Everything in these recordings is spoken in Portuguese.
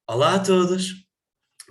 Olá a todos,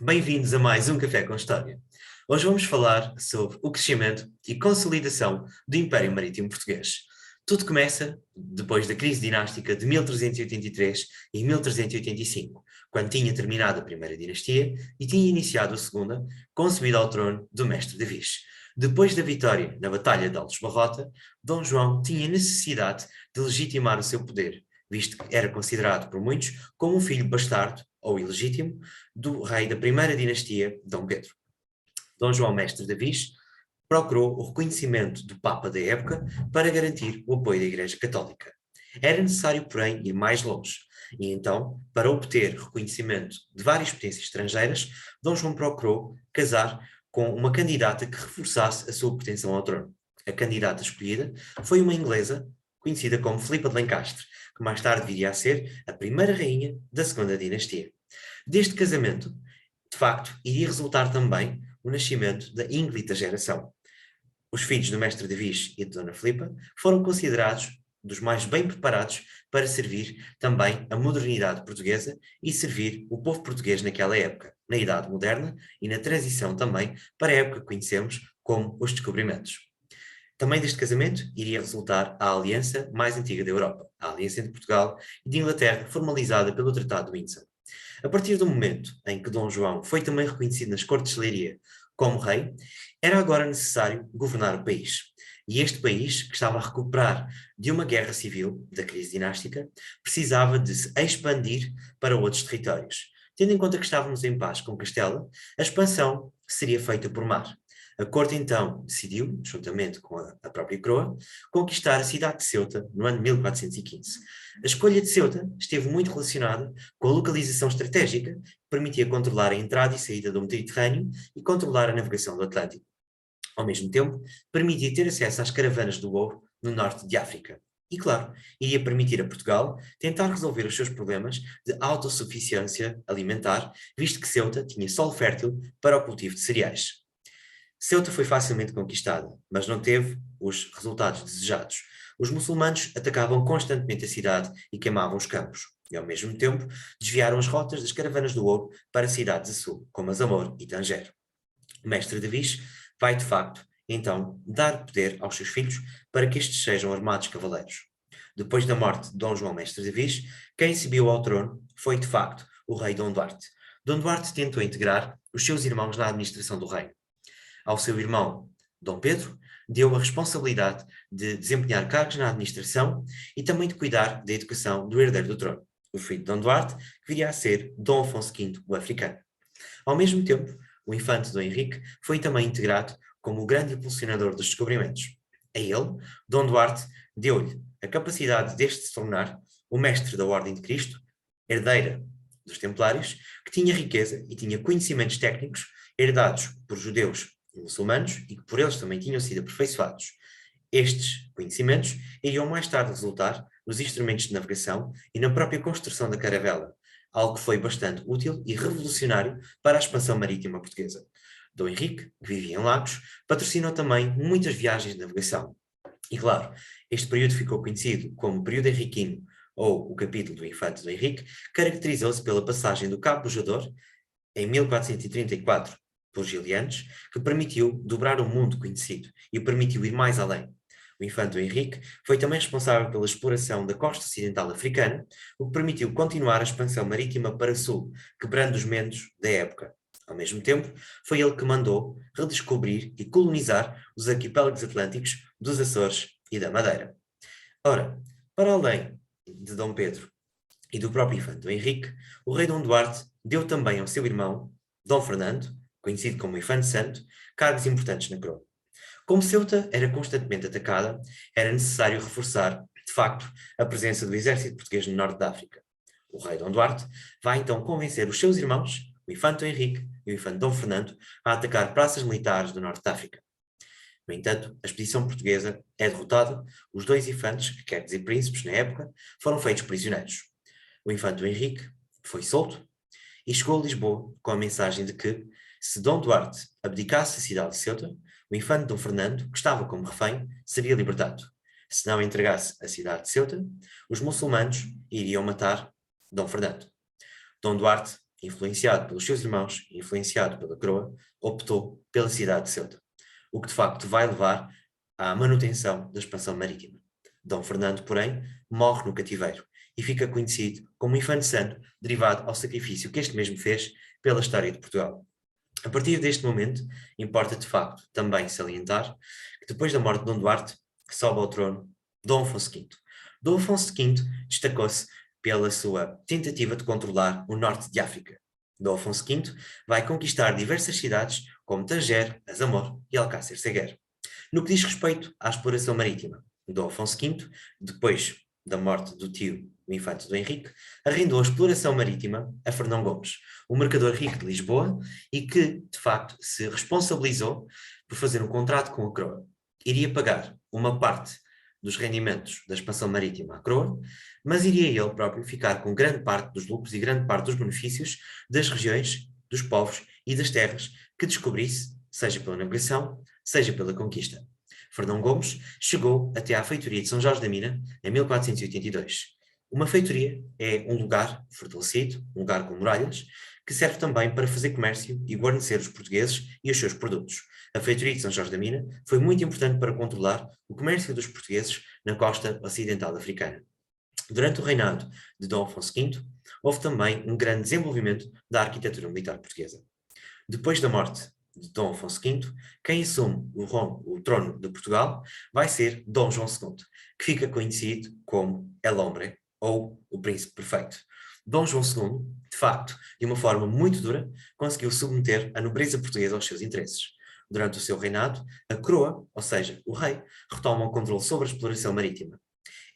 bem-vindos a mais um Café com História. Hoje vamos falar sobre o crescimento e consolidação do Império Marítimo Português. Tudo começa depois da crise dinástica de 1383 e 1385, quando tinha terminado a primeira dinastia e tinha iniciado a segunda, com a subida ao trono do mestre Davis. Depois da vitória na Batalha de Altos Barrota, Dom João tinha necessidade de legitimar o seu poder, visto que era considerado por muitos como um filho bastardo ou ilegítimo do rei da primeira dinastia, Dom Pedro. Dom João Mestre Davis procurou o reconhecimento do Papa da época para garantir o apoio da Igreja Católica. Era necessário, porém, ir mais longe, e então, para obter reconhecimento de várias potências estrangeiras, Dom João procurou casar com uma candidata que reforçasse a sua pretensão ao trono. A candidata escolhida foi uma inglesa, conhecida como Filipa de Lencastre, que mais tarde viria a ser a primeira rainha da segunda dinastia. Deste casamento, de facto, iria resultar também o nascimento da ínclita geração. Os filhos do mestre Davis e de Dona Filipa foram considerados dos mais bem preparados para servir também a modernidade portuguesa e servir o povo português naquela época, na Idade Moderna e na transição também para a época que conhecemos como os descobrimentos. Também deste casamento iria resultar a aliança mais antiga da Europa, a aliança entre Portugal e de Inglaterra, formalizada pelo Tratado de Windsor. A partir do momento em que Dom João foi também reconhecido nas Cortes de Leiria como rei, era agora necessário governar o país. E este país, que estava a recuperar de uma guerra civil, da crise dinástica, precisava de se expandir para outros territórios. Tendo em conta que estávamos em paz com Castela, a expansão seria feita por mar. A corte então decidiu, juntamente com a própria coroa, conquistar a cidade de Ceuta no ano de 1415. A escolha de Ceuta esteve muito relacionada com a localização estratégica que permitia controlar a entrada e saída do Mediterrâneo e controlar a navegação do Atlântico. Ao mesmo tempo, permitia ter acesso às caravanas do ouro no norte de África. E, claro, iria permitir a Portugal tentar resolver os seus problemas de autossuficiência alimentar, visto que Ceuta tinha solo fértil para o cultivo de cereais. Ceuta foi facilmente conquistada, mas não teve os resultados desejados. Os muçulmanos atacavam constantemente a cidade e queimavam os campos, e ao mesmo tempo desviaram as rotas das caravanas do ouro para cidades a sul, como Azamor e Tanger. O mestre Davis vai, de facto, então, dar poder aos seus filhos para que estes sejam armados cavaleiros. Depois da morte de Dom João Mestre Davis, quem subiu ao trono foi, de facto, o rei Dom Duarte. Dom Duarte tentou integrar os seus irmãos na administração do reino. Ao seu irmão Dom Pedro, deu a responsabilidade de desempenhar cargos na administração e também de cuidar da educação do herdeiro do trono, o filho de Dom Duarte, que viria a ser Dom Afonso V, o africano. Ao mesmo tempo, o infante Dom Henrique foi também integrado como o grande impulsionador dos descobrimentos. A ele, Dom Duarte deu-lhe a capacidade deste se tornar o mestre da Ordem de Cristo, herdeira dos Templários, que tinha riqueza e tinha conhecimentos técnicos herdados por judeus e muçulmanos e que por eles também tinham sido aperfeiçoados. Estes conhecimentos iriam mais tarde resultar nos instrumentos de navegação e na própria construção da caravela, algo que foi bastante útil e revolucionário para a expansão marítima portuguesa. Dom Henrique, que vivia em Lagos, patrocinou também muitas viagens de navegação. E claro, este período ficou conhecido como período henriquino, ou o capítulo do infante Dom Henrique, caracterizou-se pela passagem do Cabo Bojador, em 1434, por Gilianos, que permitiu dobrar o mundo conhecido e permitiu ir mais além. O infante Dom Henrique foi também responsável pela exploração da costa ocidental africana, o que permitiu continuar a expansão marítima para sul, quebrando os mendos da época. Ao mesmo tempo, foi ele que mandou redescobrir e colonizar os arquipélagos atlânticos dos Açores e da Madeira. Ora, para além de Dom Pedro e do próprio infante Dom Henrique, o rei Dom Duarte deu também ao seu irmão, Dom Fernando, conhecido como Infante Santo, cargos importantes na coroa. Como Ceuta era constantemente atacada, era necessário reforçar, de facto, a presença do exército português no norte da África. O rei Dom Duarte vai então convencer os seus irmãos, o infante Dom Henrique e o infante Dom Fernando, a atacar praças militares do norte da África. No entanto, a expedição portuguesa é derrotada, os dois infantes, que quer dizer príncipes na época, foram feitos prisioneiros. O infante Dom Henrique foi solto e chegou a Lisboa com a mensagem de que, se Dom Duarte abdicasse a cidade de Ceuta, o infante Dom Fernando, que estava como refém, seria libertado. Se não entregasse a cidade de Ceuta, os muçulmanos iriam matar Dom Fernando. Dom Duarte influenciado pelos seus irmãos e influenciado pela coroa, optou pela cidade de Ceuta, o que de facto vai levar à manutenção da expansão marítima. Dom Fernando, porém, morre no cativeiro e fica conhecido como Infante Santo, derivado ao sacrifício que este mesmo fez pela história de Portugal. A partir deste momento, importa de facto também salientar que depois da morte de Dom Duarte, sobe ao trono Dom Afonso V. Dom Afonso V destacou-se pela sua tentativa de controlar o norte de África. Dom Afonso V vai conquistar diversas cidades como Tanger, Azamor e Alcácer Seguer. No que diz respeito à exploração marítima, Dom Afonso V, depois da morte do tio, o infante Dom Henrique, arrendou a exploração marítima a Fernão Gomes, o mercador rico de Lisboa, e que, de facto, se responsabilizou por fazer um contrato com a coroa. Iria pagar uma parte dos rendimentos da expansão marítima à coroa, mas iria ele próprio ficar com grande parte dos lucros e grande parte dos benefícios das regiões, dos povos e das terras que descobrisse, seja pela navegação, seja pela conquista. Fernão Gomes chegou até à feitoria de São Jorge da Mina em 1482. Uma feitoria é um lugar fortalecido, um lugar com muralhas, que serve também para fazer comércio e guarnecer os portugueses e os seus produtos. A feitoria de São Jorge da Mina foi muito importante para controlar o comércio dos portugueses na costa ocidental africana. Durante o reinado de Dom Afonso V, houve também um grande desenvolvimento da arquitetura militar portuguesa. Depois da morte de Dom Afonso V, quem assume o trono de Portugal vai ser Dom João II, que fica conhecido como El Hombre, ou o Príncipe Perfeito. Dom João II, de facto, de uma forma muito dura, conseguiu submeter a nobreza portuguesa aos seus interesses. Durante o seu reinado, a coroa, ou seja, o rei, retoma o controle sobre a exploração marítima.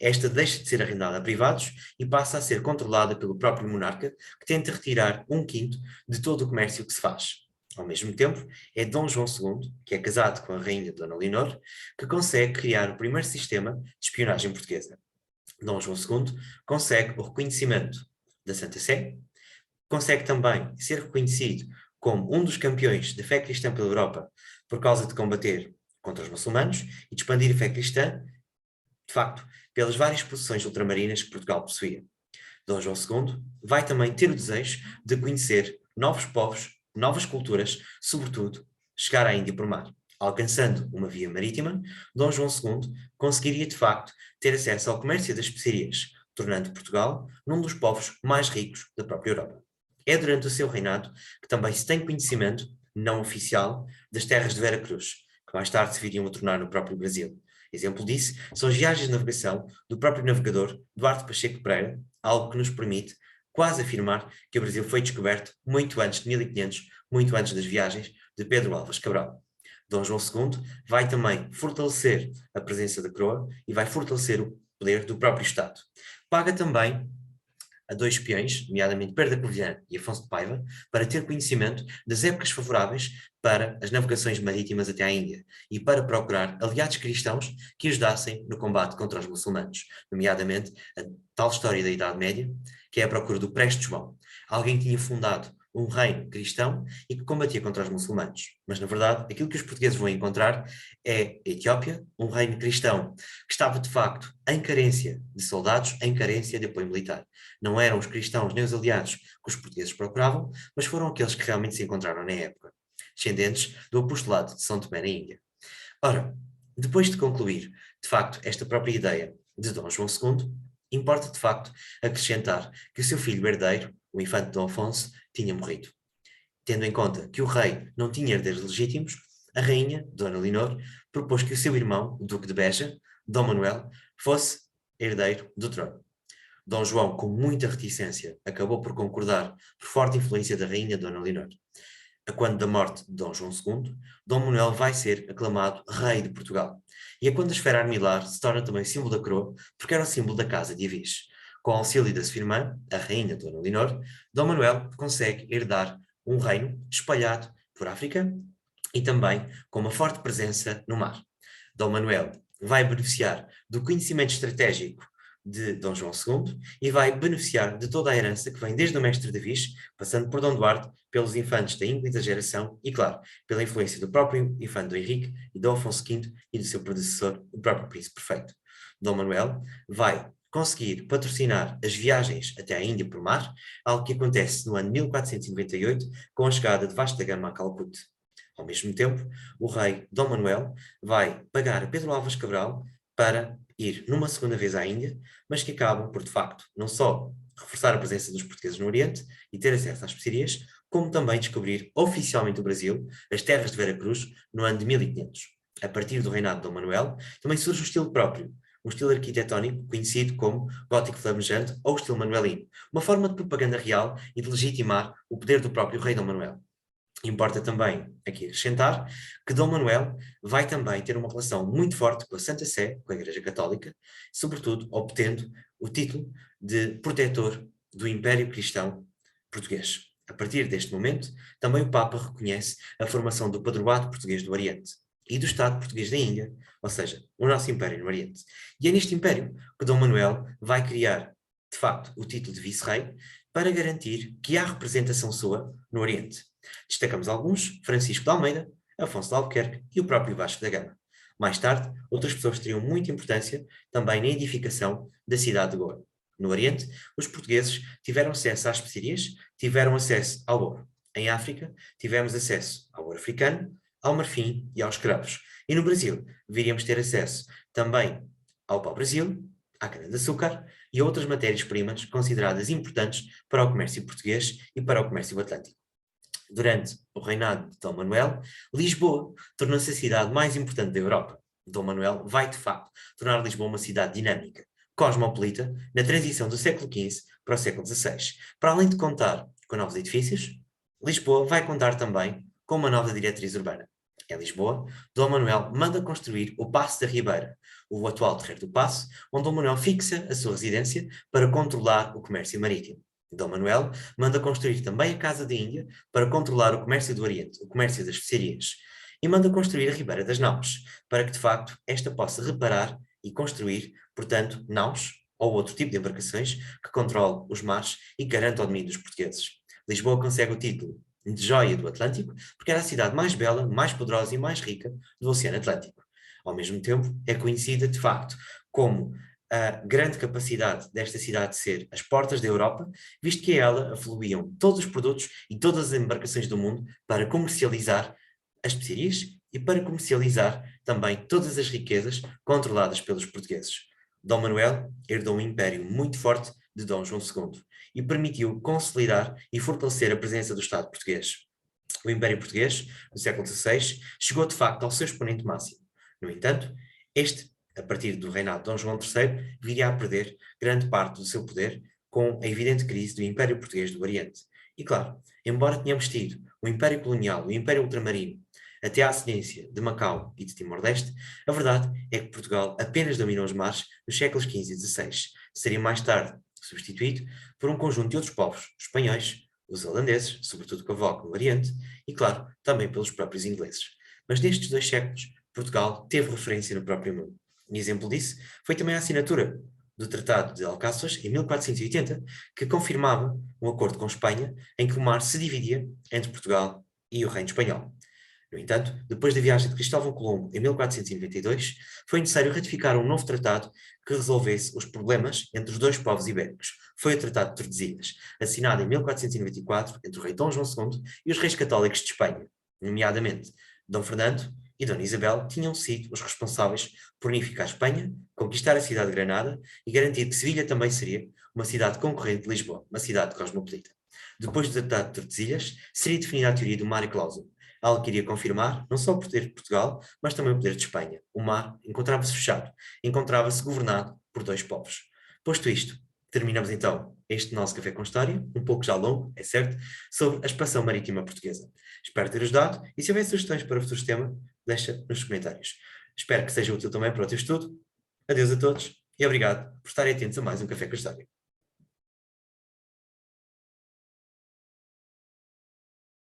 Esta deixa de ser arrendada a privados e passa a ser controlada pelo próprio monarca, que tenta retirar 1/5 de todo o comércio que se faz. Ao mesmo tempo, é Dom João II, que é casado com a rainha Dona Leonor, que consegue criar o primeiro sistema de espionagem portuguesa. Dom João II consegue o reconhecimento da Santa Sé, consegue também ser reconhecido como um dos campeões da fé cristã pela Europa por causa de combater contra os muçulmanos e de expandir a fé cristã, de facto, pelas várias possessões ultramarinas que Portugal possuía. Dom João II vai também ter o desejo de conhecer novos povos, novas culturas, sobretudo chegar à Índia por mar. Alcançando uma via marítima, Dom João II conseguiria de facto ter acesso ao comércio das especiarias, tornando Portugal num dos povos mais ricos da própria Europa. É durante o seu reinado que também se tem conhecimento, não oficial, das terras de Vera Cruz, que mais tarde se viriam a tornar no próprio Brasil. Exemplo disso são as viagens de navegação do próprio navegador Duarte Pacheco Pereira, algo que nos permite quase afirmar que o Brasil foi descoberto muito antes de 1500, muito antes das viagens de Pedro Álvares Cabral. Dom João II vai também fortalecer a presença da coroa e vai fortalecer o poder do próprio Estado. Paga também a 2 espiões, nomeadamente Pedro da Covilhã e Afonso de Paiva, para ter conhecimento das épocas favoráveis para as navegações marítimas até à Índia e para procurar aliados cristãos que ajudassem no combate contra os muçulmanos, nomeadamente a tal história da Idade Média, que é a procura do Preste João, alguém que tinha fundado um reino cristão e que combatia contra os muçulmanos. Mas, na verdade, aquilo que os portugueses vão encontrar é a Etiópia, um reino cristão que estava, de facto, em carência de soldados, em carência de apoio militar. Não eram os cristãos nem os aliados que os portugueses procuravam, mas foram aqueles que realmente se encontraram na época, descendentes do apostolado de São Tomé na Índia. Ora, depois de concluir, de facto, esta própria ideia de Dom João II, importa, de facto, acrescentar que o seu filho herdeiro, o infante Dom Afonso, tinha morrido. Tendo em conta que o rei não tinha herdeiros legítimos, a rainha, Dona Leonor, propôs que o seu irmão, o Duque de Beja, Dom Manuel, fosse herdeiro do trono. Dom João, com muita reticência, acabou por concordar por forte influência da rainha Dona Leonor. A quando da morte de Dom João II, Dom Manuel vai ser aclamado rei de Portugal. E a quando a esfera armilar se torna também símbolo da coroa, porque era o símbolo da casa de Avis. Com o auxílio da sua irmã, a rainha Dona Leonor, Dom Manuel consegue herdar um reino espalhado por África e também com uma forte presença no mar. Dom Manuel vai beneficiar do conhecimento estratégico de Dom João II e vai beneficiar de toda a herança que vem desde o mestre de Avis, passando por Dom Duarte, pelos infantes da ínclita geração e, claro, pela influência do próprio infante Dom Henrique e Dom Afonso V e do seu predecessor, o próprio Príncipe Perfeito. Dom Manuel vai conseguir patrocinar as viagens até à Índia por mar, algo que acontece no ano 1498 com a chegada de Vasco da Gama a Calcute. Ao mesmo tempo, o rei Dom Manuel vai pagar a Pedro Álvares Cabral para ir numa segunda vez à Índia, mas que acabam por, de facto, não só reforçar a presença dos portugueses no Oriente e ter acesso às especiarias, como também descobrir oficialmente o Brasil, as terras de Vera Cruz, no ano de 1500. A partir do reinado de Dom Manuel, também surge um estilo próprio, um estilo arquitetónico conhecido como gótico flamejante ou estilo manuelino, uma forma de propaganda real e de legitimar o poder do próprio rei Dom Manuel. Importa também aqui acrescentar que Dom Manuel vai também ter uma relação muito forte com a Santa Sé, com a Igreja Católica, sobretudo obtendo o título de protetor do Império Cristão Português. A partir deste momento, também o Papa reconhece a formação do Padroado Português do Oriente e do Estado Português da Índia, ou seja, o nosso Império no Oriente. E é neste Império que Dom Manuel vai criar, de facto, o título de Vice-Rei para garantir que há representação sua no Oriente. Destacamos alguns: Francisco de Almeida, Afonso de Albuquerque e o próprio Vasco da Gama. Mais tarde, outras pessoas teriam muita importância também na edificação da cidade de Goa. No Oriente, os portugueses tiveram acesso às especiarias, tiveram acesso ao ouro. Em África, tivemos acesso ao ouro africano, ao marfim e aos cravos. E no Brasil, viríamos ter acesso também ao pau-brasil, à cana-de-açúcar e a outras matérias-primas consideradas importantes para o comércio português e para o comércio atlântico. Durante o reinado de Dom Manuel, Lisboa tornou-se a cidade mais importante da Europa. Dom Manuel vai, de facto, tornar Lisboa uma cidade dinâmica, cosmopolita, na transição do século XV para o século XVI. Para além de contar com novos edifícios, Lisboa vai contar também com uma nova diretriz urbana. Em Lisboa, Dom Manuel manda construir o Paço da Ribeira, o atual Terreiro do Paço, onde Dom Manuel fixa a sua residência para controlar o comércio marítimo. Dom Manuel manda construir também a Casa da Índia para controlar o comércio do Oriente, o comércio das especiarias. E manda construir a Ribeira das Naus, para que de facto esta possa reparar e construir, portanto, naus ou outro tipo de embarcações que controle os mares e garanta o domínio dos portugueses. Lisboa consegue o título de Joia do Atlântico porque era a cidade mais bela, mais poderosa e mais rica do Oceano Atlântico. Ao mesmo tempo, é conhecida de facto como a grande capacidade desta cidade de ser as portas da Europa, visto que a ela afluíam todos os produtos e todas as embarcações do mundo para comercializar as especiarias e para comercializar também todas as riquezas controladas pelos portugueses. Dom Manuel herdou um império muito forte de Dom João II e permitiu consolidar e fortalecer a presença do Estado português. O Império Português, no século XVI, chegou de facto ao seu exponente máximo. No entanto, a partir do reinado de Dom João III, viria a perder grande parte do seu poder com a evidente crise do Império Português do Oriente. E claro, embora tenhamos tido o Império Colonial, o Império Ultramarino, até à cedência de Macau e de Timor-Leste, a verdade é que Portugal apenas dominou os mares nos séculos XV e XVI. Seria mais tarde substituído por um conjunto de outros povos, os espanhóis, os holandeses, sobretudo Cavoque no Oriente, e claro, também pelos próprios ingleses. Mas nestes 2 séculos, Portugal teve referência no próprio mundo. Um exemplo disso foi também a assinatura do Tratado de Alcáçovas, em 1480, que confirmava um acordo com Espanha em que o mar se dividia entre Portugal e o Reino Espanhol. No entanto, depois da viagem de Cristóvão Colombo em 1492, foi necessário ratificar um novo tratado que resolvesse os problemas entre os 2 povos ibéricos. Foi o Tratado de Tordesilhas, assinado em 1494 entre o rei Dom João II e os reis católicos de Espanha, nomeadamente Dom Fernando e Dona Isabel, tinham sido os responsáveis por unificar a Espanha, conquistar a cidade de Granada e garantir que Sevilha também seria uma cidade concorrente de Lisboa, uma cidade cosmopolita. Depois do Tratado de Tordesilhas, seria definida a teoria do mare clausum, algo que iria confirmar não só o poder de Portugal, mas também o poder de Espanha. O mar encontrava-se fechado, encontrava-se governado por 2 povos. Posto isto, terminamos então este nosso Café com História, um pouco já longo, é certo, sobre a expansão marítima portuguesa. Espero ter ajudado e se houver sugestões para o futuro tema, deixa nos comentários. Espero que seja útil também para o teu estudo. Adeus a todos e obrigado por estarem atentos a mais um Café com História.